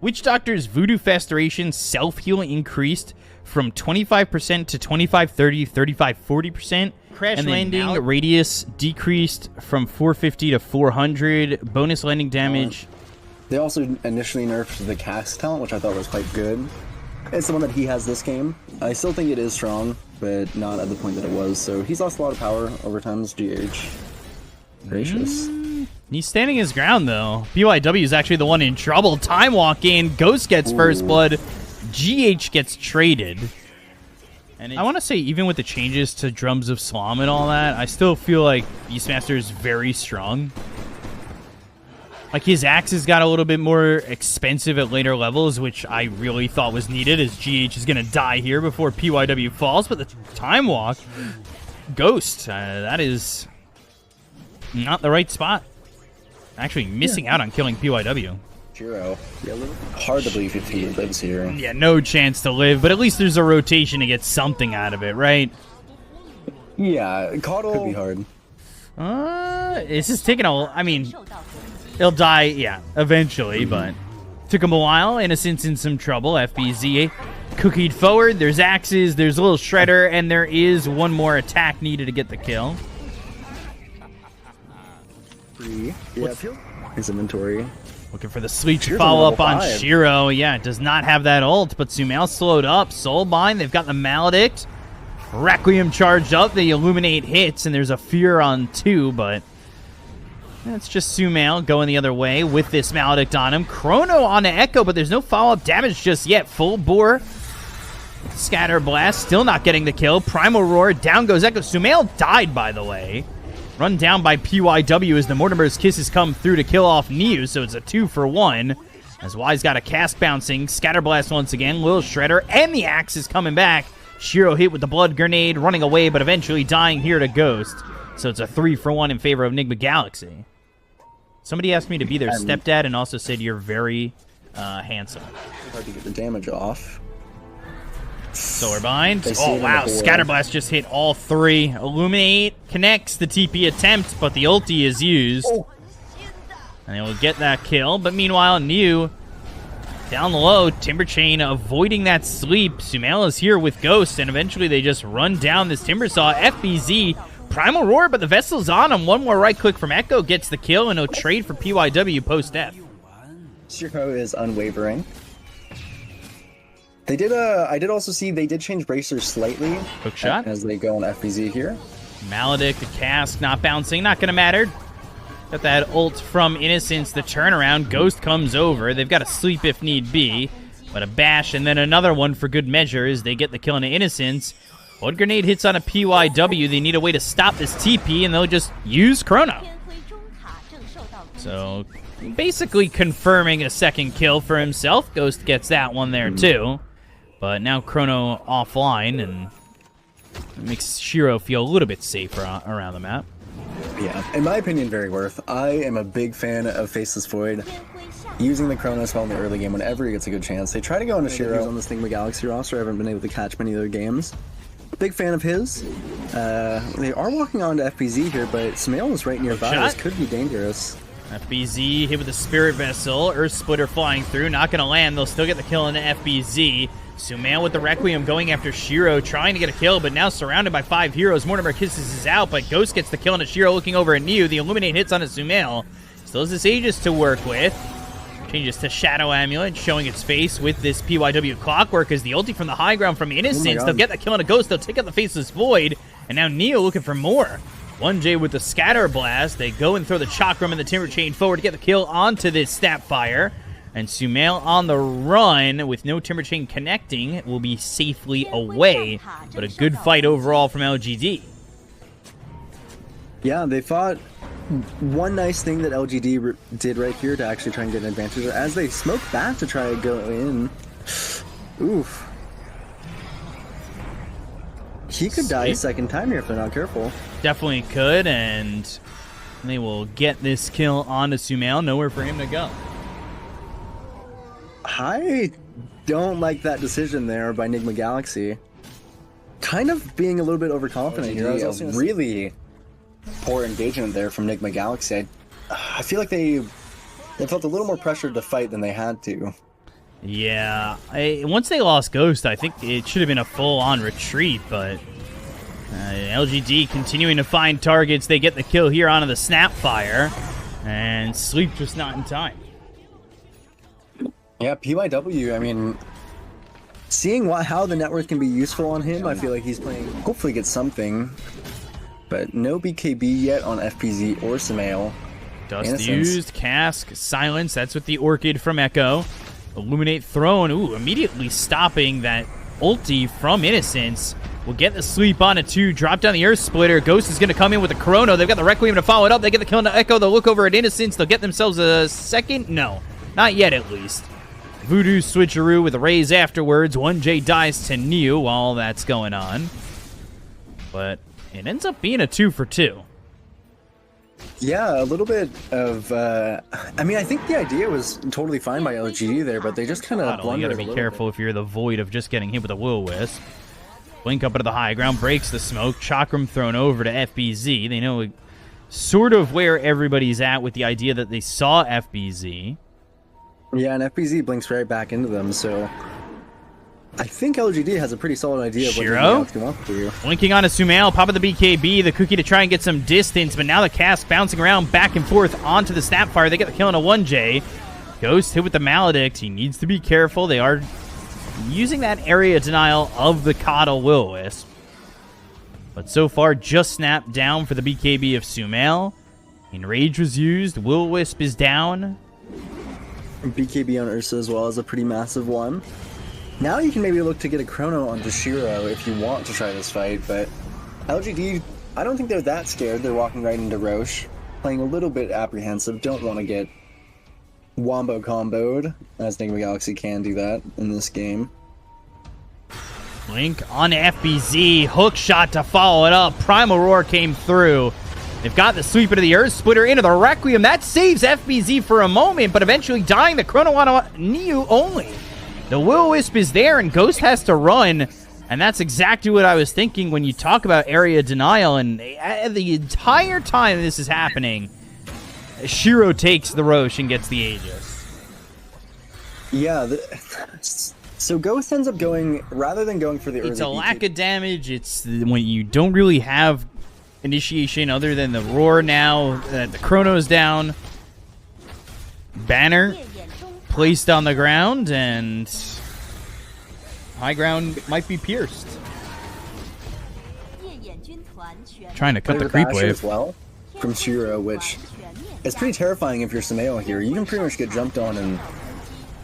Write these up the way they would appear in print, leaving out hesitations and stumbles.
Witch Doctor's Voodoo Festration self-heal increased from 25% to 25, 30, 35, 40%. Crash landing radius decreased from 450 to 400. Bonus landing damage. They also initially nerfed the cast talent, which I thought was quite good. It's the one that he has this game. I still think it is strong, but not at the point that it was. So he's lost a lot of power over times. GH. Gracious. He's standing his ground, though. BYW is actually the one in trouble. Time walk in. Ghost gets first blood. GH gets traded. And I want to say, even with the changes to Drums of Slom and all that, I still feel like Beastmaster is very strong. Like, his axes got a little bit more expensive at later levels, which I really thought was needed, as GH is going to die here before PYW falls. But the Time Walk, Ghost, that is not the right spot. Actually missing out on killing PYW. Shiro. Yeah, hard to believe if he lives here. Yeah, no chance to live, but at least there's a rotation to get something out of it, right? Yeah, Caudle could be hard. This is taking a... I mean, he'll die, yeah, eventually, but took him a while. Innocent's in some trouble. FBZ cookied forward. There's axes, there's a little shredder, and there is one more attack needed to get the kill. Yep. His inventory. Looking for the sleep follow-up on Shiro. Yeah, does not have that ult, but Sumail slowed up. Soulbind, they've got the Maledict. Requiem charged up. They illuminate hits, and there's a Fear on 2, but that's just Sumail going the other way with this Maledict on him. Chrono on the Echo, but there's no follow-up damage just yet. Full bore. Scatter Blast, still not getting the kill. Primal Roar, down goes Echo. Sumail died, by the way. Run down by PYW as the Mortimer's Kisses come through to kill off Niu, so it's a 2-for-1. As Y's got a cast bouncing, Scatterblast once again, Lil Shredder, and the axe is coming back. Shiro hit with the blood grenade, running away, but eventually dying here to Ghost. So it's a 3-for-1 in favor of Nigma Galaxy. Somebody asked me to be their stepdad and also said you're very handsome. Hard to get the damage off. Solar Bind. Oh, wow. Scatterblast just hit all three. Illuminate connects the TP attempt, but the ulti is used. And they will get that kill. But meanwhile, Niu down low. Timber Chain avoiding that sleep. Sumail is here with Ghost, and eventually they just run down this Timber Saw. FBZ. Primal Roar, but the Vessel's on him. One more right click from Echo gets the kill, and no trade for PYW post-F. Shiro is unwavering. They did I did also see they did change bracers slightly. Hook shot as they go on FBZ here. Maledict, the cast, not bouncing, not gonna matter. Got that ult from Innocence, the turnaround. Ghost comes over. They've got a sleep if need be, but a bash and then another one for good measure as they get the kill into Innocence. Blood grenade hits on a PYW. They need a way to stop this TP, and they'll just use Chrono. So basically confirming a second kill for himself. Ghost gets that one there too. But now Chrono offline, and it makes Shiro feel a little bit safer around the map. Yeah, in my opinion, very worth. I am a big fan of Faceless Void. Using the Chrono spell in the early game whenever he gets a good chance. They try to go into Shiro on this Nigma Galaxy roster. I haven't been able to catch many of their games. Big fan of his. They are walking on to FBZ here, but Sumail is right nearby. This could be dangerous. FBZ hit with the Spirit Vessel. Earth Splitter flying through. Not going to land. They'll still get the kill into FBZ. Sumail with the Requiem going after Shiro, trying to get a kill, but now surrounded by 5 heroes. Mortimer Kisses is out, but Ghost gets the kill into Shiro, looking over at Niu. The Illuminate hits on a Sumail. Still has this Aegis to work with. Changes to Shadow Amulet, showing its face with this PYW Clockwork as the ulti from the high ground from Innocence. They'll get the kill on a Ghost. They'll take out the Faceless Void. And now Niu looking for more. 1J with the Scatter Blast. They go and throw the Chakram and the Timber Chain forward to get the kill onto this Snapfire. And Sumail on the run with no Timber Chain connecting will be safely away. But a good fight overall from LGD. Yeah, they fought. One nice thing that LGD did right here to actually try and get an advantage as they smoke back to try to go in. Oof. He could die a second time here if they're not careful. Definitely could, and they will get this kill onto Sumail. Nowhere for him to go. I don't like that decision there by Nigma Galaxy. Kind of being a little bit overconfident here. Really poor engagement there from Nigma Galaxy. I feel like they felt a little more pressure to fight than they had to. Yeah, once they lost Ghost, I think it should have been a full-on retreat, but LGD continuing to find targets. They get the kill here onto the Snapfire, and Sleep just not in time. Yeah, PYW, I mean, seeing how the network can be useful on him, I feel like he's playing, hopefully get something, but no BKB yet on FPZ or Sumail. Dust Innocence. used, Cask, Silence, that's with the Orchid from Echo. Illuminate thrown, ooh, immediately stopping that ulti from Innocence. Will get the Sleep on a 2, drop down the Earth Splitter. Ghost is going to come in with the Chrono. They've got the Requiem to follow it up. They get the kill on Echo. They'll look over at Innocence. They'll get themselves a second. No, not yet at least. Voodoo switcheroo with a raise afterwards. 1J dies to Niu while that's going on. But it ends up being a 2 for 2. Yeah, a little bit of, I mean, I think the idea was totally fine by LGD there, but they just kind of blundered. You gotta be careful if you're the void of just getting hit with a Will-O-Wisp. Blink up into the high ground, breaks the smoke. Chakram thrown over to FBZ. They know sort of where everybody's at with the idea that they saw FBZ. Yeah, and FBZ blinks right back into them, so I think LGD has a pretty solid idea of what Nigma wants to do. Blinking on a Sumail, popping the BKB, the Cookie to try and get some distance, but now the Cask bouncing around back and forth onto the Snapfire. They get the kill on a 1J. Ghost hit with the Maledict. He needs to be careful. They are using that area denial of the Coddle Will-O-Wisp. But so far, just snapped down for the BKB of Sumail. Enrage was used. Will-O-Wisp is down. BKB on Ursa as well is a pretty massive one. Now you can maybe look to get a Chrono onto Shiro if you want to try this fight, but LGD, I don't think they're that scared. They're walking right into Roche, playing a little bit apprehensive, don't want to get Wombo comboed, as Nigma Galaxy can do that in this game. Blink on FBZ, hook shot to follow it up. Primal Roar came through. They've got the sweep into the Earth Splitter into the Requiem. That saves FBZ for a moment, but eventually dying the Chrono on Niu only. The Will-O-Wisp is there, and Ghost has to run, and that's exactly what I was thinking when you talk about area denial, and the entire time this is happening, Shiro takes the Roche and gets the Aegis. Yeah, so Ghost ends up going, rather than going for the early It's a lack of damage. It's when you don't really have initiation other than the Roar now, that the Chrono's down. Banner placed on the ground, and high ground might be pierced. Trying to cut the creep wave as well from Shiro, which is pretty terrifying if you're Sumail here. You can pretty much get jumped on and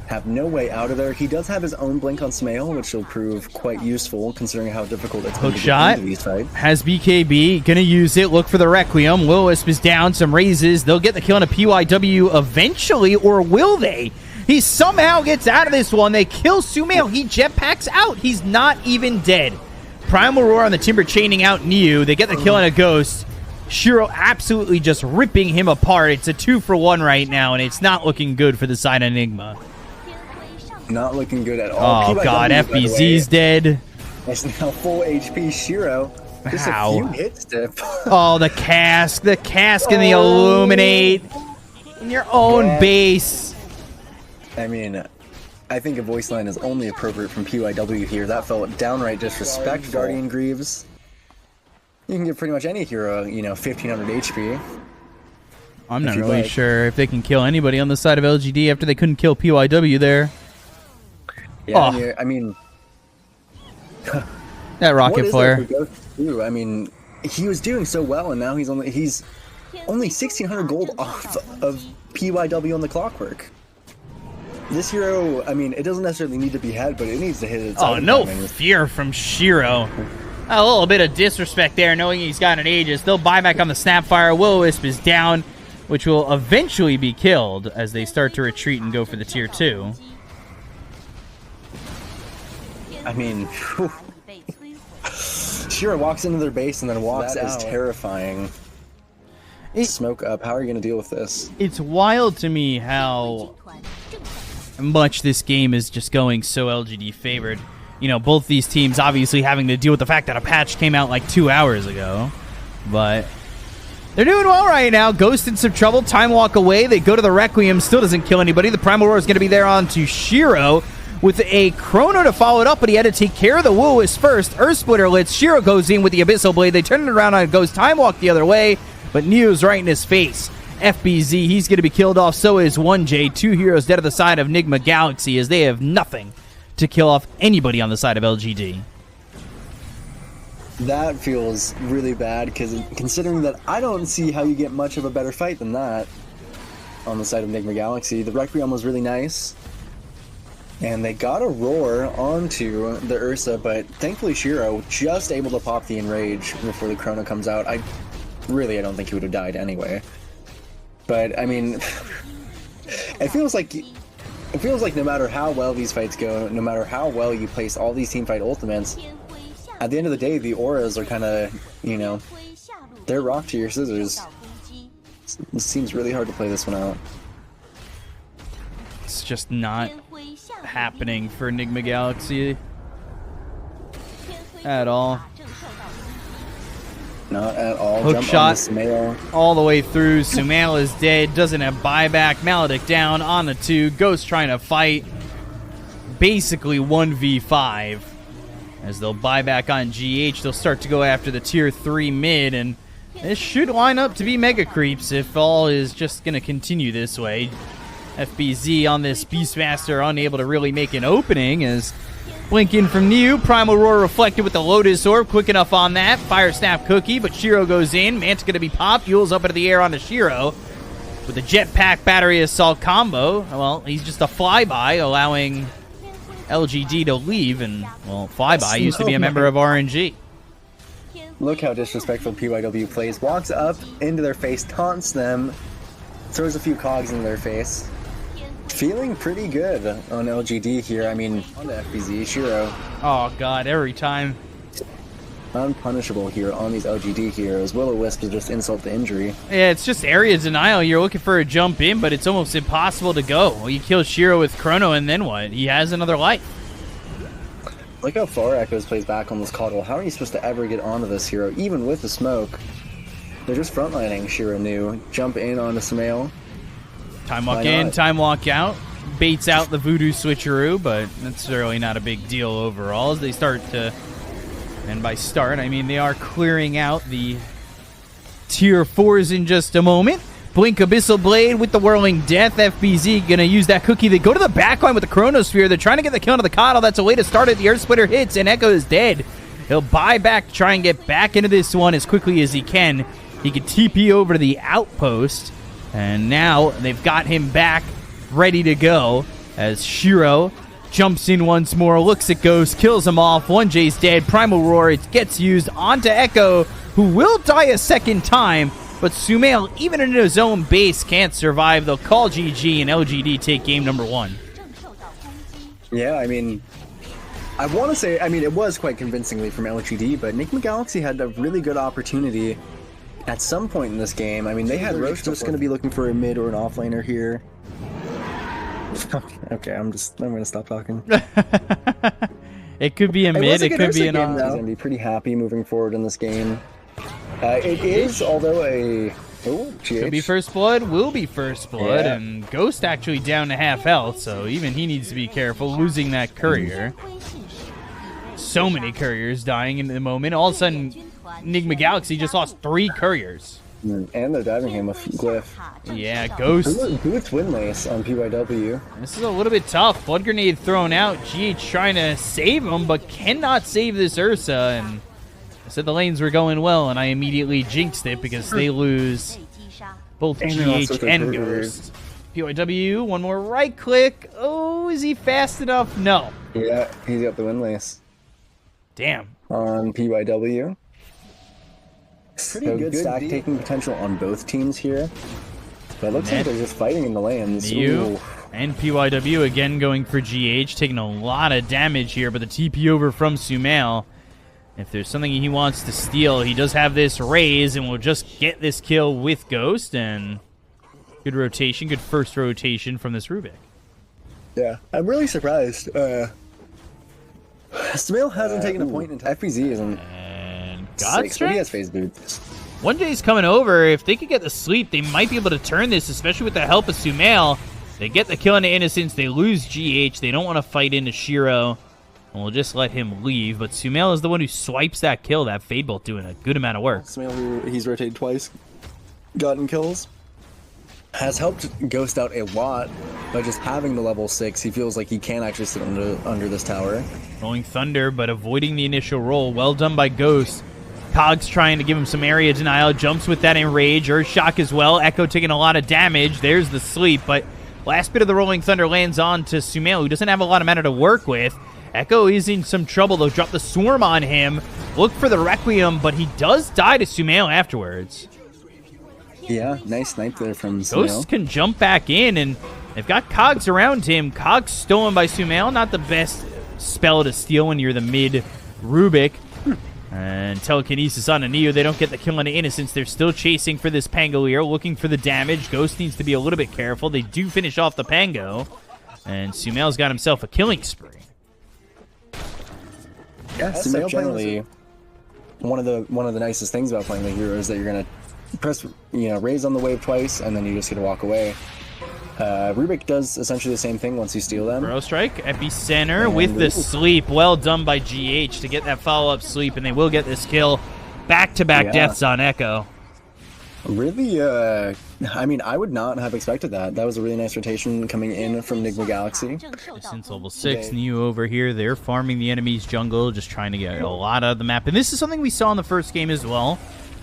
have no way out of there. He does have his own blink on Sumail, which will prove quite useful considering how difficult it's going to get into these fights. Has BKB, gonna use it, look for the Requiem. Will-O-Wisp is down, some raises. They'll get the kill on a PYW eventually, or will they? He somehow gets out of this one. They kill Sumail. He jetpacks out. He's not even dead. Primal Roar on the Timber chaining out Niu. They get the kill on a Ghost. Shiro absolutely just ripping him apart. It's a 2 for 1 right now, and it's not looking good for the side of Nigma. Not looking good at all. Oh, God, FBZ's dead. It's now full HP Shiro. Just a few hits, Dip. Oh, the Cask and the Illuminate. In your own base. I mean, I think a voice line is only appropriate from PYW here. That felt downright disrespect, Guardian Greaves. You can give pretty much any hero, 1500 HP. I'm not really sure if they can kill anybody on the side of LGD after they couldn't kill PYW there. Yeah, I mean... that rocket flare. I mean, he was doing so well, and now he's only 1,600 gold off of PYW on the Clockwork. This hero, I mean, it doesn't necessarily need to be had, but it needs to hit its own no fear from Shiro. A little bit of disrespect there, knowing he's got an Aegis. They'll buy back on the Snapfire. Will-O-Wisp is down, which will eventually be killed as they start to retreat and go for the tier 2. I mean, Shiro walks into their base and then walks out. That is terrifying. Smoke up. How are you going to deal with this? It's wild to me how much this game is just going so LGD favored. Both these teams obviously having to deal with the fact that a patch came out like 2 hours ago. But They're doing well right now. Ghost in some trouble. Time walk away. They go to the Requiem. Still doesn't kill anybody. The Primal Roar is going to be there on to Shiro with a Chrono to follow it up, but he had to take care of the Will-O-Wisp first. Earth Splitter Blitz. Shiro goes in with the Abyssal Blade. They turn it around on Ghost. Time walk the other way, but Neo's right in his face. FBZ, he's going to be killed off. So is 1J. 2 heroes dead at the side of Nigma Galaxy as they have nothing to kill off anybody on the side of LGD. That feels really bad, because considering that I don't see how you get much of a better fight than that on the side of Nigma Galaxy. The Requiem was really nice, and they got a roar onto the Ursa, but thankfully Shiro just able to pop the Enrage before the Chrono comes out. I don't think he would have died anyway. But I mean, it feels like no matter how well these fights go, no matter how well you place all these teamfight ultimates, at the end of the day, the auras are kind of, you know, they're rock to your scissors. It seems really hard to play this one out. It's just not happening for Nigma Galaxy at all. Not at all. Hook Jump shot on this all the way through. Sumail is dead. Doesn't have buyback. Maledict down on the 2. Ghost trying to fight. Basically 1v5. As they'll buy back on GH, they'll start to go after the tier 3 mid, and this should line up to be mega creeps if all is just going to continue this way. FBZ on this Beastmaster unable to really make an opening as blink in from New. Primal Roar reflected with the Lotus Orb. Quick enough on that. Fire Snap Cookie, but Shiro goes in. Mant's going to be popped. Yule's up into the air onto Shiro with a Jetpack Battery Assault combo. Well, he's just a flyby, allowing LGD to leave, and, well, Flyby used to be a member of RNG. Look how disrespectful PYW plays. Walks up into their face, taunts them, throws a few cogs in their face. Feeling pretty good on LGD here. I mean, on the FBZ, Shiro. Oh, God, every time. Unpunishable here on these LGD heroes. Will-O-Wisp is just insult to injury. Yeah, it's just area denial. You're looking for a jump in, but it's almost impossible to go. Well, you kill Shiro with Chrono, and then what? He has another life. Look how far Echoes plays back on this Coddle. How are you supposed to ever get onto this hero, even with the smoke? They're just frontlining Shiro New. Jump in onto Sumail. Time walk in, time walk out. Baits out the Voodoo switcheroo, but that's really not a big deal overall as they start to... And by start, I mean they are clearing out the tier 4s in just a moment. Blink Abyssal Blade with the Whirling Death. FBZ gonna use that cookie. They go to the backline with the Chronosphere. They're trying to get the kill onto the Coddle. That's a way to start it. The Earth Splitter hits, and Echo is dead. He'll buy back, try and get back into this one as quickly as he can. He can TP over to the outpost, and now they've got him back, ready to go, as Shiro jumps in once more, looks at Ghost, kills him off. 1J's dead. Primal Roar, it gets used onto Echo, who will die a second time, but Sumail, even in his own base, can't survive. They'll call GG, and LGD take game number 1. Yeah, I mean, I want to say, I mean, it was quite convincingly from LGD, but Nigma Galaxy had a really good opportunity at some point in this game. I mean, they had Roche just going to be looking for a mid or an offlaner here. Okay, I'm gonna stop talking. It could be a mid, it could be an off. He's gonna be pretty happy moving forward in this game. It is, although a could be first blood, will be first blood, yeah. And Ghost actually down to half health, so even he needs to be careful losing that courier. So many couriers dying in the moment. All of a sudden, Nigma Galaxy just lost 3 couriers. And they're diving him with Glyph. Yeah, Ghost. Boots win lace on PYW. This is a little bit tough. Blood Grenade thrown out. GH trying to save him, but cannot save this Ursa. And I said the lanes were going well, and I immediately jinxed it because they lose both GH and Ghost. PYW, one more right click. Oh, is he fast enough? No. Yeah, he's got the win lace. Damn. On PYW. Pretty good stack taking potential on both teams here. But it looks like they're just fighting in the lanes. You and PYW again going for GH, taking a lot of damage here, but the TP over from Sumail. If there's something he wants to steal, he does have this raise and will just get this kill with Ghost. And good rotation, good first rotation from this Rubik. Yeah, I'm really surprised. Sumail hasn't taken a point in FBZ isn't. God He has phase boots. 1J's coming over. If they could get the sleep, they might be able to turn this, especially with the help of Sumail. They get the kill into Innocence. They lose GH. They don't want to fight into Shiro. And we'll just let him leave. But Sumail is the one who swipes that kill. That Fade Bolt doing a good amount of work. Sumail, he's rotated twice, gotten kills. Has helped Ghost out a lot by just having the level 6. He feels like he can actually sit under this tower. Rolling Thunder, but avoiding the initial roll. Well done by Ghost. Cogs trying to give him some area denial. Jumps with that Enrage. Earthshock as well. Echo taking a lot of damage. There's the sleep, but last bit of the Rolling Thunder lands on to Sumail, who doesn't have a lot of mana to work with. Echo is in some trouble. They'll drop the Swarm on him. Look for the Requiem, but he does die to Sumail afterwards. Yeah, nice snipe there from Sumail. Ghost can jump back in, and they've got Cogs around him. Cogs stolen by Sumail. Not the best spell to steal when you're the mid Rubik. And Telekinesis on a Neo. They don't get the kill on the Innocence. They're still chasing for this Pangolier, looking for the damage. Ghost needs to be a little bit careful. They do finish off the Pango. And Sumail's got himself a killing spree. Yeah, Sumail generally one of the nicest things about playing the hero is that you're gonna press, raise on the wave twice, and then you just get to walk away. Rubik does essentially the same thing once you steal them. Bro Strike, Epicenter with the sleep. Well done by GH to get that follow-up sleep, and they will get this kill. Back-to-back deaths on Echo. Really, I mean, I would not have expected that. That was a really nice rotation coming in from Nigma Galaxy. Since level 6, Neo over here, they're farming the enemy's jungle, just trying to get a lot out of the map. And this is something we saw in the first game as well.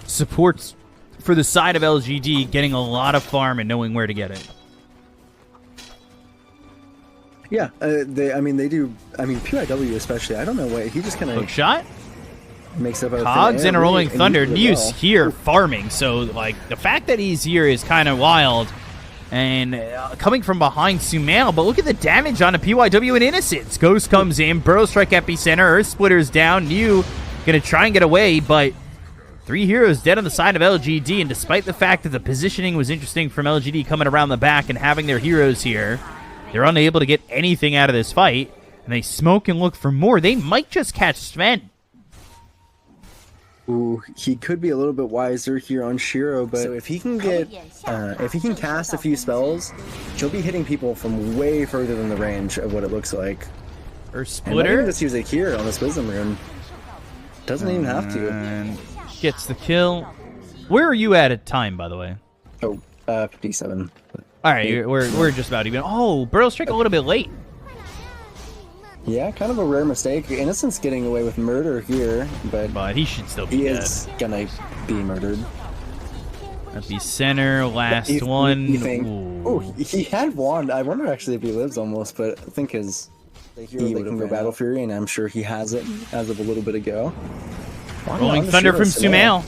Supports for the side of LGD, getting a lot of farm and knowing where to get it. Yeah, they do. I mean, PYW especially. I don't know why he just kind of hook shot makes up. Cogs and a Rolling Thunder. Neo's here farming, so like the fact that he's here is kind of wild. And coming from behind Sumail, but look at the damage on a PYW and Innocence. Ghost comes in, Burrow Strike Epicenter, Earth Splitter's down. Neo gonna try and get away, but 3 heroes dead on the side of LGD. And despite the fact that the positioning was interesting from LGD coming around the back and having their heroes here, they're unable to get anything out of this fight, and they smoke and look for more. They might just catch Sven. Ooh, he could be a little bit wiser here on Shiro, but so if he can get, if he can cast a few spells, he'll be hitting people from way further than the range of what it looks like. Or Splitter. And just use it here on this Wisdom Rune. Doesn't even have to. And gets the kill. Where are you at time, by the way? Oh, 57. All right, we're just about even. Oh, Burrow Strike a little bit late. Yeah, kind of a rare mistake. Innocence getting away with murder here, but he should still be dead. He is gonna be murdered. Epicenter, last one. Oh, he had Wand. I wonder actually if he lives almost, but I think he would can go Battle Fury, and I'm sure he has it as of a little bit ago. Rolling Thunder from Sumail.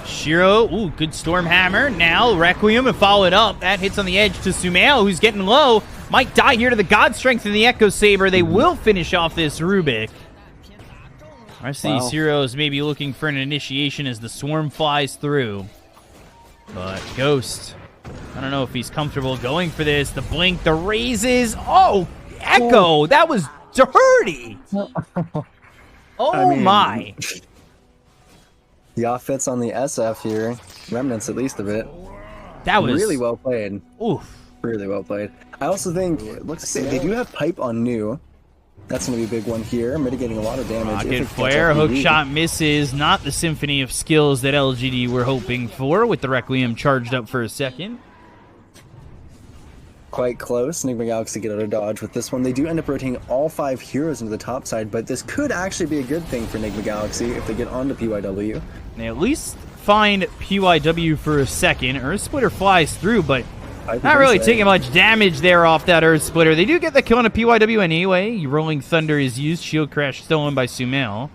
Shiro, ooh, good Storm Hammer. Now Requiem and follow it up. That hits on the edge to Sumail, who's getting low. Might die here to the God Strength and the Echo Saber. They will finish off this Rubik. The rest of these heroes may be looking for an initiation as the Swarm flies through. But Ghost, I don't know if he's comfortable going for this. The blink, the raises. Oh, Echo, that was dirty. Oh, my. The offense on the SF here. Remnants at least a bit. That was really well played. Oof. Really well played. I also think, looks like they do have Pipe on New. That's going to be a big one here, mitigating a lot of damage. Rocket Flare, hook shot misses. Not the symphony of skills that LGD were hoping for, with the Requiem charged up for a second. Quite close. Nigma Galaxy get out of dodge with this one. They do end up rotating all 5 heroes into the top side, but this could actually be a good thing for Nigma Galaxy if they get onto PYW. They at least find PYW for a second. Earth Splitter flies through, but not really taking much damage there off that Earth Splitter. They do get the kill on a PYW anyway. Rolling Thunder is used. Shield Crash stolen by Sumail.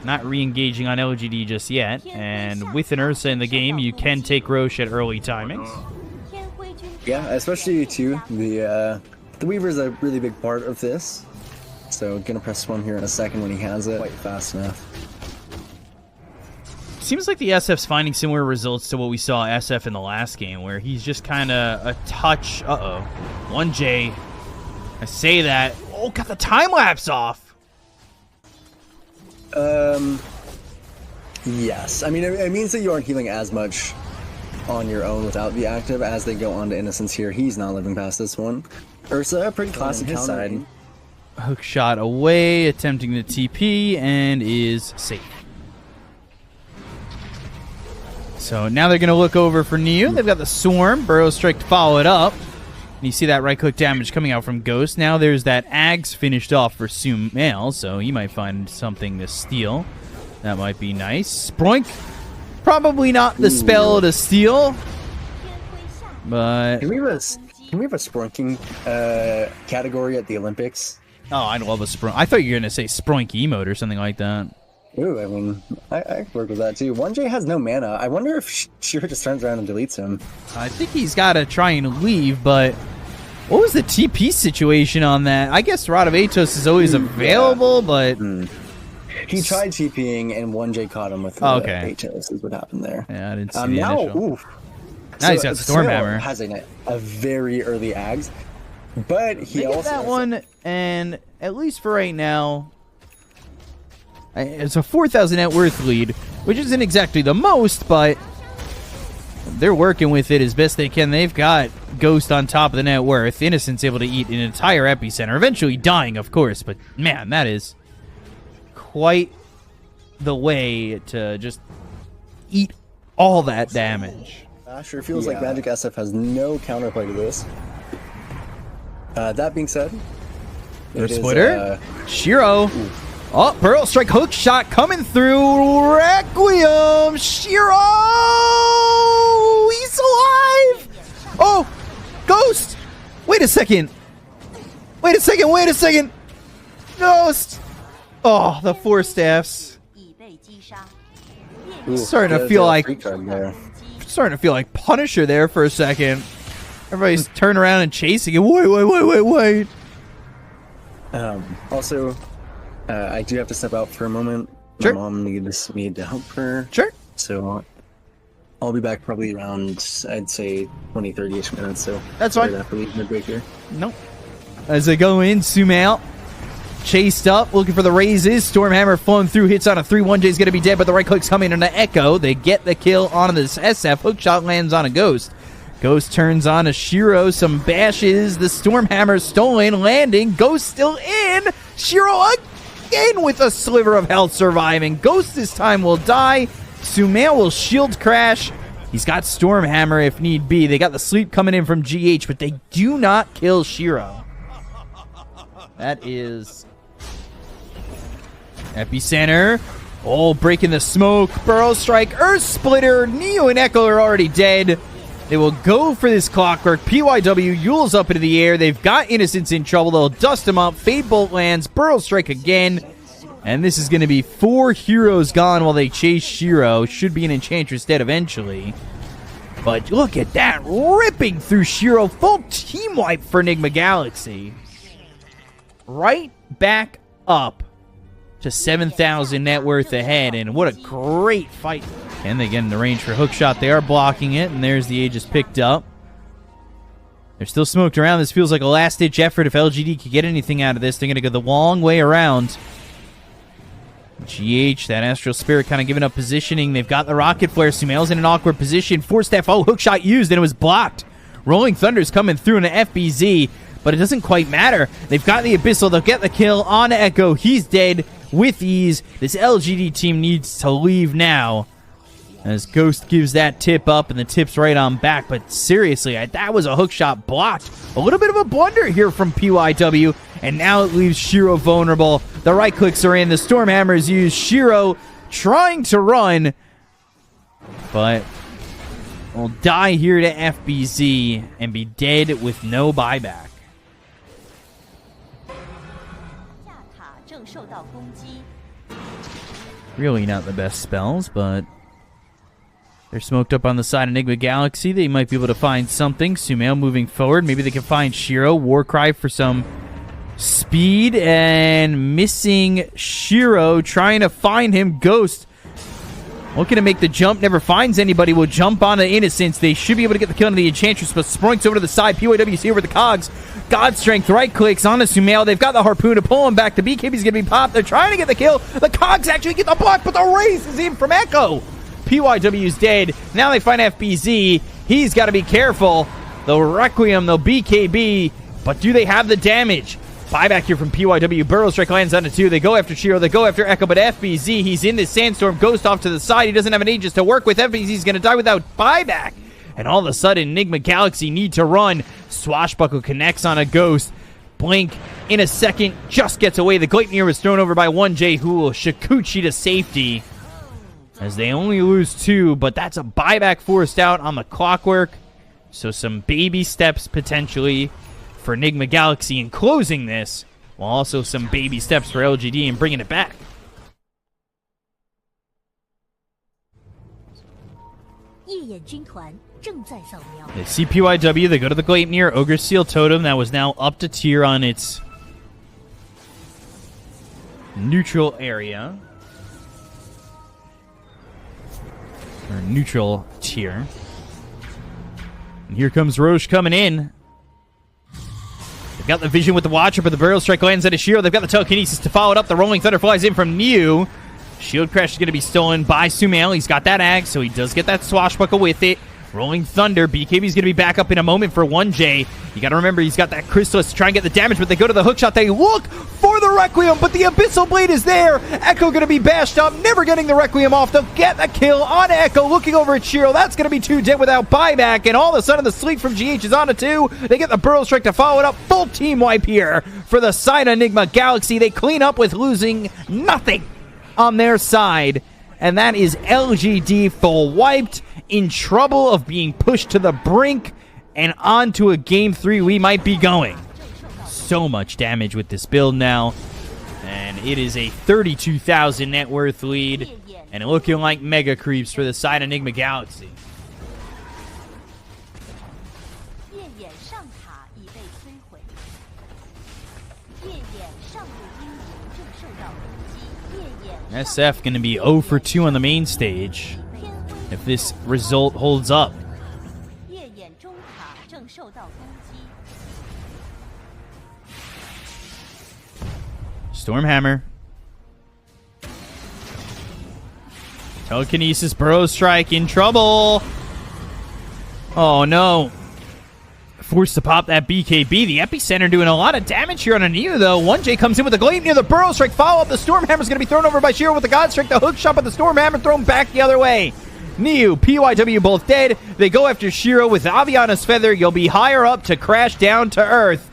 Not re-engaging on LGD just yet. And with an Ursa in the game, you can take Roche at early timings. Yeah, especially too. The Weaver's a really big part of this. So gonna press one here in a second when he has it. Quite fast enough. Seems like the SF's finding similar results to what we saw SF in the last game, where he's just kind of a touch. 1J. I say that. Oh, got the time lapse off. Yes. I mean, it means that you aren't healing as much on your own without the active as they go on to Innocence here. He's not living past this one. Ursa, pretty classic his side. Hook shot away, attempting the TP, and is safe. So now they're going to look over for Niu. They've got the Swarm. Burrow Strike to follow it up. And you see that right-click damage coming out from Ghost. Now there's that Ags finished off for Sumail, so he might find something to steal. That might be nice. Sproink. Probably not the spell to steal. But... Can we have a Sproinking category at the Olympics? Oh, I love a Sproink. I thought you were going to say Sproink emote or something like that. Ooh, I mean, I could work with that too. 1J has no mana. I wonder if Shiro just turns around and deletes him. I think he's got to try and leave, but what was the TP situation on that? I guess Rod of Atos is always available, but... He tried TPing and 1J caught him with Atos is what happened there. Yeah, I didn't see the initial. Now he's got Stormhammer. Has a very early Ags, but he also that one, and at least for right now... It's a 4,000 net worth lead, which isn't exactly the most, but they're working with it as best they can. They've got Ghost on top of the net worth. Innocent's able to eat an entire epicenter, eventually dying, of course, but man, that is quite the way to just eat all that damage. Sure feels like Magic SF has no counterplay to this. That being said, there's Splitter. Shiro. Oh, Burrow Strike hook shot coming through. Requiem. Shiro! He's alive! Oh, Ghost! Wait a second. Ghost! Oh, the 4 staffs. Starting to feel like Punisher there for a second. Everybody's turning around and chasing it. Wait. Also, I do have to step out for a moment. Sure. My mom needs me to help her. Sure. So I'll be back probably around, I'd say, 20, 30-ish minutes. So that's fine. After mid-break here. Nope. As they go in, Sumail chased up, looking for the raises. Stormhammer flowing through, hits on a 3. 1J's going to be dead, but the right click's coming on the Echo. They get the kill on this SF. Hookshot lands on a Ghost. Ghost turns on a Shiro, some bashes. The Stormhammer stolen, landing. Ghost still in. Shiro again with a sliver of health surviving. Ghost this time will die. Sumail will shield crash. He's got Stormhammer if need be. They got the sleep coming in from GH, but they do not kill Shiro. That is Epicenter. Oh, breaking the smoke. Burrow Strike, Earth Splitter. Neo and Echo are already dead. They will go for this Clockwork. PYW, Yule's up into the air. They've got Innocence in trouble. They'll dust him up. Fade Bolt lands. Burrow Strike again. And this is going to be 4 heroes gone while they chase Shiro. Should be an Enchantress dead eventually. But look at that. Ripping through Shiro. Full team wipe for Nigma Galaxy. Right back up to 7,000 net worth ahead. And what a great fight. And they get in the range for hookshot. They are blocking it, and there's the Aegis picked up. They're still smoked around. This feels like a last-ditch effort. If LGD could get anything out of this, they're going to go the long way around. GH, that Astral Spirit kind of giving up positioning. They've got the Rocket Flare. Sumail's in an awkward position. 4-staff, hookshot used, and it was blocked. Rolling Thunder's coming through in an FBZ, but it doesn't quite matter. They've got the Abyssal. They'll get the kill on Echo. He's dead with ease. This LGD team needs to leave now. As Ghost gives that tip up, and the tip's right on back. But seriously, that was a hookshot blocked. A little bit of a blunder here from PYW, and now it leaves Shiro vulnerable. The right clicks are in. The Stormhammer is used. Shiro trying to run, but will die here to FBZ and be dead with no buyback. Really not the best spells, but they're smoked up on the side of Nigma Galaxy. They might be able to find something. Sumail moving forward. Maybe they can find Shiro. Warcry for some speed. And missing Shiro. Trying to find him. Ghost looking to make the jump. Never finds anybody. Will jump onto Innocence. They should be able to get the kill on the Enchantress. But Sproink's over to the side. PYW's here with the cogs. God Strength right clicks onto Sumail. They've got the harpoon to pull him back. The BKB's going to be popped. They're trying to get the kill. The Cogs actually get the block, but the race is in from Echo. PYW's dead. Now they find FBZ. He's got to be careful. They'll Requiem, they'll BKB, but do they have the damage? Buyback here from PYW. Burrow Strike lands onto 2. They go after Shiro. They go after Echo, but FBZ, he's in this sandstorm. Ghost off to the side. He doesn't have an Aegis to work with. FBZ's going to die without buyback. And all of a sudden, Nigma Galaxy need to run. Swashbuckle connects on a Ghost. Blink in a second, just gets away. The Gleipnir was thrown over by 1J, who will Shikuchi to safety. As they only lose 2, but that's a buyback forced out on the Clockwork. So some baby steps potentially for Nigma Galaxy in closing this, while also some baby steps for LGD in bringing it back. They see PYW, they go to the Gleipnir, Ogre Seal Totem that was now up to tier on its neutral area. Or neutral tier. And here comes Roche coming in. They've got the vision with the Watcher, but the Burial Strike lands at a Shiro. They've got the Telekinesis to follow it up. The Rolling Thunder flies in from Niu. Shield Crash is going to be stolen by Sumail. He's got that Axe, so he does get that Swashbuckle with it. Rolling Thunder. BKB's going to be back up in a moment for 1J. You got to remember, he's got that Chrysalis to try and get the damage, but they go to the hookshot. They look for the Requiem, but the Abyssal Blade is there. Echo going to be bashed up, never getting the Requiem off. They'll get the kill on Echo, looking over at Shiro. That's going to be 2 dead without buyback, and all of a sudden the sleep from GH is on a 2. They get the Burrow Strike to follow it up. Full team wipe here for the side of Nigma Galaxy. They clean up with losing nothing on their side, and that is LGD full wiped, in trouble of being pushed to the brink, and on to a game 3 we might be going. So much damage with this build now, and it is a 32,000 net worth lead, and looking like mega creeps for the side of Nigma Galaxy. SF going to be 0 for 2 on the main stage if this result holds up. Stormhammer. Telekinesis, Burrow Strike in trouble. Oh no. Forced to pop that BKB. The Epicenter doing a lot of damage here on a Niu, though. 1J comes in with a Gleipnir. The Burrow Strike follow-up. The Stormhammer's going to be thrown over by Shiro with the God Strike. The hook shot, but the Stormhammer thrown back the other way. Niu, PYW both dead. They go after Shiro with Aviana's Feather. You'll be higher up to crash down to Earth,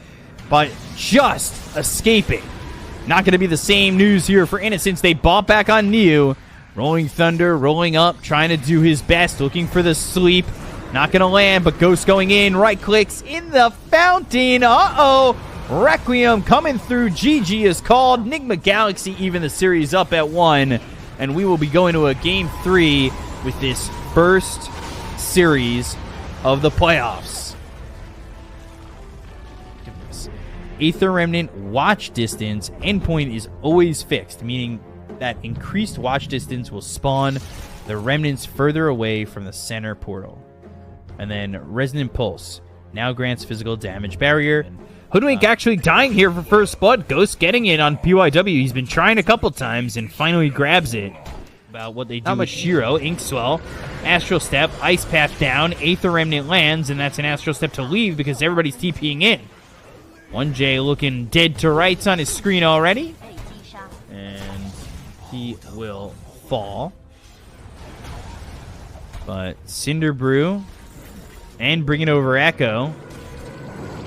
but just escaping. Not going to be the same news here for Innocence. They bought back on Niu. Rolling Thunder, rolling up, trying to do his best, looking for the sleep. Not going to land, but Ghost going in. Right clicks in the fountain. Uh-oh. Requiem coming through. GG is called. Nigma Galaxy even the series up at 1. And we will be going to a game 3 with this first series of the playoffs. Aether Remnant watch distance endpoint is always fixed, meaning that increased watch distance will spawn the remnants further away from the center portal. And then Resonant Pulse now grants physical damage barrier. Hoodwink actually dying here for first blood. Ghost getting it on PYW. He's been trying a couple times and finally grabs it. About what they do with Shiro. Inkswell, Astral Step, Ice Path down, Aether Remnant lands, and that's an Astral Step to leave because everybody's TPing in. 1J looking dead to rights on his screen already. And he will fall. But Cinder Brew and bringing over Echo.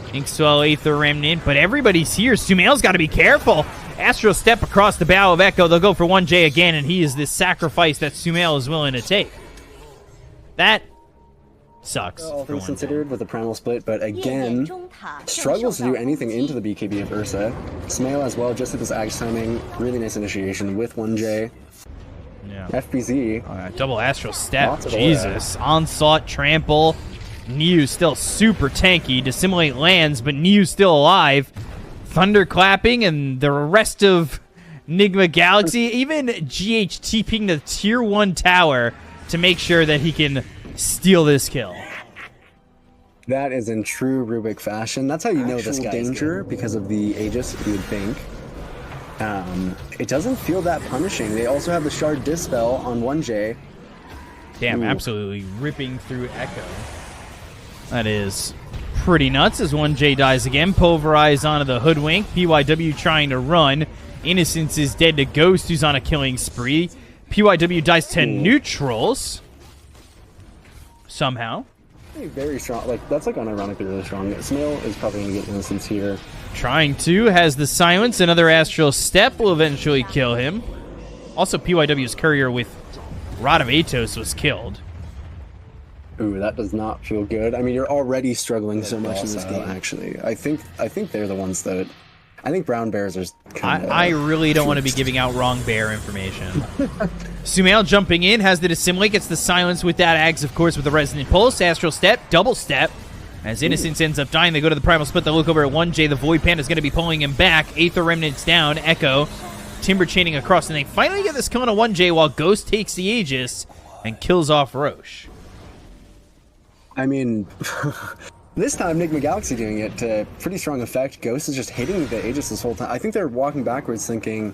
Inkswell, Aether Remnant, but everybody's here. Sumail's got to be careful. Astral Step across the bow of Echo. They'll go for 1J again, and he is this sacrifice that Sumail is willing to take. That sucks. All things considered with the Primal Split, but again, struggles to do anything into the BKB of Ursa. Sumail as well, just at this Axe timing. Really nice initiation with 1J. Yeah. FBZ. Double Astral Step. Jesus. Onslaught, Trample. Niu still super tanky. Dissimulate lands, but Niu still alive. Thunderclapping, and the rest of Nigma Galaxy, even GH TPing the tier 1 tower to make sure that he can steal this kill. That is in true Rubik fashion. That's how you know this guy's danger because of the Aegis, you would think. It doesn't feel that punishing. They also have the Shard Dispel on 1J. Damn, absolutely ripping through Echo. That is pretty nuts as 1J dies again. Pulverized onto the Hoodwink. PYW trying to run. Innocence is dead to Ghost, who's on a killing spree. PYW dies to neutrals. Somehow. Very strong. Like, that's like unironically really strong. Sumail is probably going to get Innocence here. Trying to, has the silence. Another Astral Step will eventually kill him. Also, PYW's courier with Rod of Atos was killed. Ooh, that does not feel good. I mean, you're already struggling so much in this game, actually. I think they're the ones that... I think brown bears are kind of... I really don't want to be giving out wrong bear information. Sumail jumping in, has the Dissimulate, gets the silence with that Ags, of course, with the Resonant Pulse. Astral Step, double step. As Innocence ends up dying, they go to the Primal Split. They look over at 1J. The Void Panda is going to be pulling him back. Aether Remnants down. Echo. Timber chaining across. And they finally get this kill on a 1J while Ghost takes the Aegis and kills off Roche. I mean, this time Nigma Galaxy doing it to pretty strong effect. Ghost is just hitting the Aegis this whole time. I think they're walking backwards thinking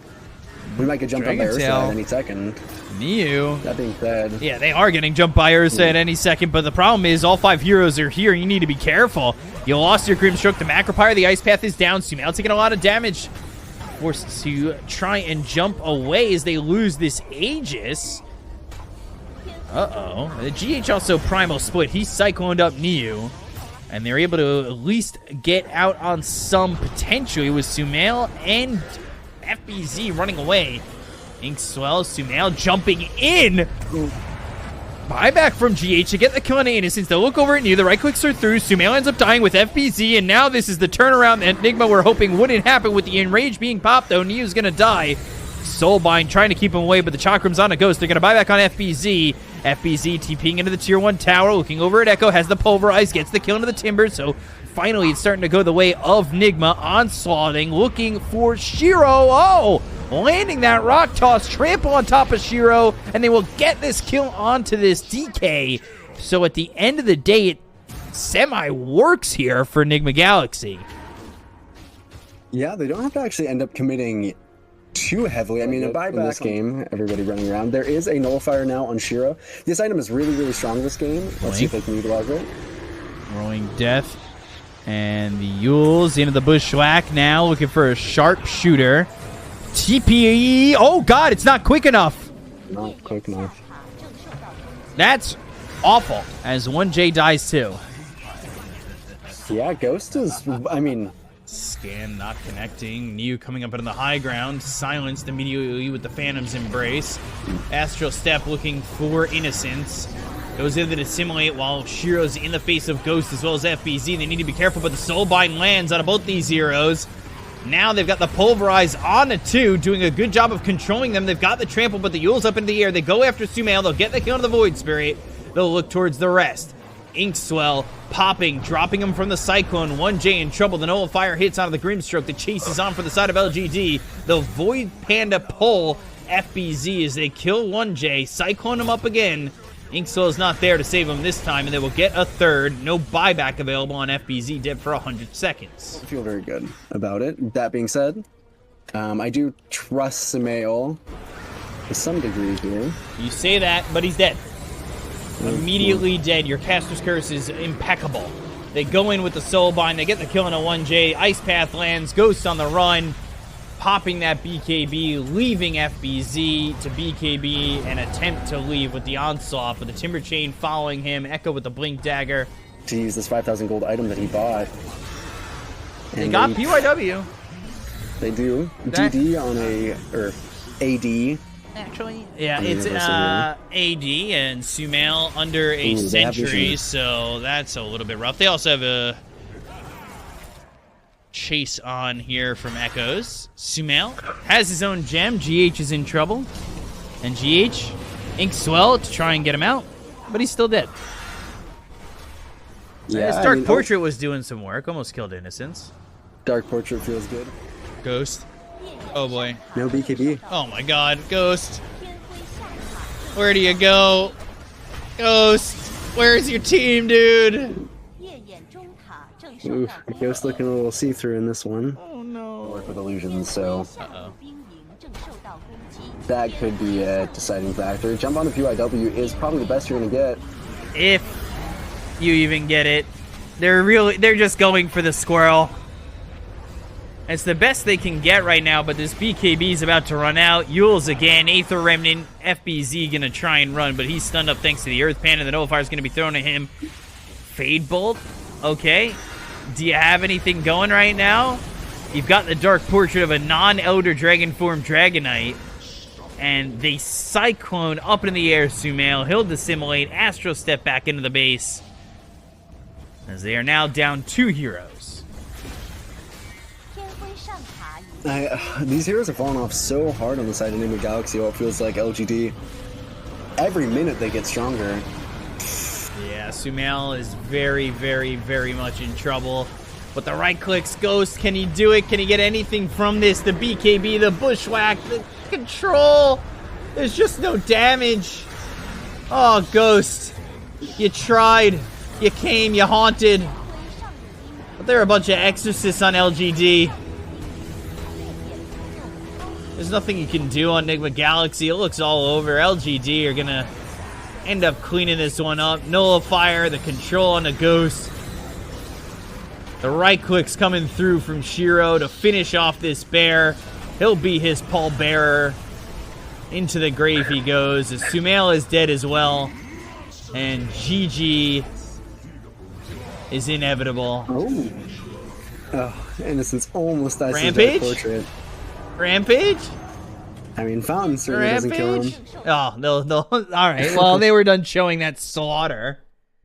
we might get jumped on by Ursa at any second. Niu. That being said. Yeah, they are getting jumped by Ursa at any second, but the problem is all 5 heroes are here. You need to be careful. You lost your Grimstroke to Macropyre. The Ice Path is down. Sumail taking a lot of damage. Forced to try and jump away as they lose this Aegis. Uh-oh. The GH also Primal Split. He cycloned up Niu. And they're able to at least get out on some potential. It was Sumail and FBZ running away. Inkswell, Sumail jumping in. Buyback from GH to get the kill on Innocence. They'll look over at Niu. The right clicks are through. Sumail ends up dying with FBZ. And now this is the turnaround that Nigma were hoping wouldn't happen with the Enrage being popped, though. Niu's going to die. Soulbind trying to keep him away, but the Chakram's on a Ghost. They're going to buy back on FBZ. FBZ TPing into the Tier 1 tower, looking over at Echo, has the Pulverize, gets the kill into the Timber, so finally it's starting to go the way of Nigma. Onslaughting, looking for Shiro. Oh! Landing that Rock Toss, trample on top of Shiro, and they will get this kill onto this DK. So at the end of the day, it semi-works here for Nigma Galaxy. Yeah, they don't have to actually end up committing too heavily. I mean, a buyback in this game, everybody running around. There is a nullifier now on Shiro. This item is really, really strong this game. Let's see if they can utilize it. Rolling Death. And the Yules into the Bushwhack now, looking for a sharpshooter. TPE. Oh, God, it's not quick enough. Not quick enough. That's awful, as 1J dies too. Yeah, Ghost is, I mean... Scan not connecting. Niu coming up into the high ground. Silenced immediately with the Phantom's Embrace. Astral Step looking for Innocence. Goes in to dissimulate while Shiro's in the face of Ghost as well as FBZ. They need to be careful, but the Soulbind lands out of both these heroes. Now they've got the Pulverize on the 2, doing a good job of controlling them. They've got the Trample, but the Yule's up in the air. They go after Sumail. They'll get the kill on the Void Spirit. They'll look towards the rest. Inkswell popping, dropping him from the Cyclone. 1J in trouble. The Nullifier hits onto the Grimstroke. The chase is on for the side of Lgd. The Void Panda pull FBZ as they kill 1J. Cyclone him up again. Inkswell is not there to save him this time, and they will get a third. No buyback available on FBZ, dead for 100 seconds. I feel very good about it. That being said, I do trust Sumail to some degree here. You say that, but he's dead. Immediately dead. Your Caster's Curse is impeccable. They go in with the Soulbind. They get the kill on a 1J. Ice Path lands. Ghost on the run. Popping that BKB. Leaving FBZ to BKB. An attempt to leave with the Onslaught. But the Timber Chain following him. Echo with the Blink Dagger. To use this 5,000 gold item that he bought. They got PYW. They do. DD on a... or AD. Actually, yeah, it's AD and Sumail under a century, so that's a little bit rough. They also have a chase on here from Echoes. Sumail has his own gem. GH is in trouble. And GH, Inkswell to try and get him out, but he's still dead. Yeah, his Dark Portrait was doing some work, almost killed Innocence. Dark Portrait feels good. Ghost. Oh boy. No BKB. Oh my god, Ghost. Where do you go? Ghost, where's your team, dude? Ooh, Ghost looking a little see-through in this one. Oh no. Work with illusions, so Uh-oh. that could be a deciding factor. Jump on the PYW is probably the best you're gonna get. If you even get it. They're just going for the squirrel. It's the best they can get right now, but this BKB is about to run out. Yules again, Aether Remnant, FBZ gonna try and run, but he's stunned up thanks to the Earth Pan, and the Nullifier is gonna be thrown at him. Fade Bolt, okay. Do you have anything going right now? You've got the Dark Portrait of a non-Elder Dragon form Dragonite, and they Cyclone up in the air Sumail. He'll dissimulate, Astro Step back into the base, as they are now down 2 heroes. These heroes have fallen off so hard on the side of Nigma Galaxy, while it feels like LGD, every minute they get stronger. Yeah, Sumail is very, very, very much in trouble. But the right clicks, Ghost, can he do it? Can he get anything from this? The BKB, the Bushwhack, the control. There's just no damage. Oh, Ghost, you tried. You came, you haunted. But there are a bunch of exorcists on LGD. There's nothing you can do on Nigma Galaxy. It looks all over. LGD are going to end up cleaning this one up. Nullifier, the control on the Ghost. The right click's coming through from Shiro to finish off this bear. He'll be his pallbearer. Into the grave he goes. As Sumail is dead as well. And GG is inevitable. Oh, Innocence almost dies to the Rampage? Dark Portrait. Rampage? I mean, Fountain certainly doesn't kill him. Oh, they'll all right. Well, they were done showing that slaughter.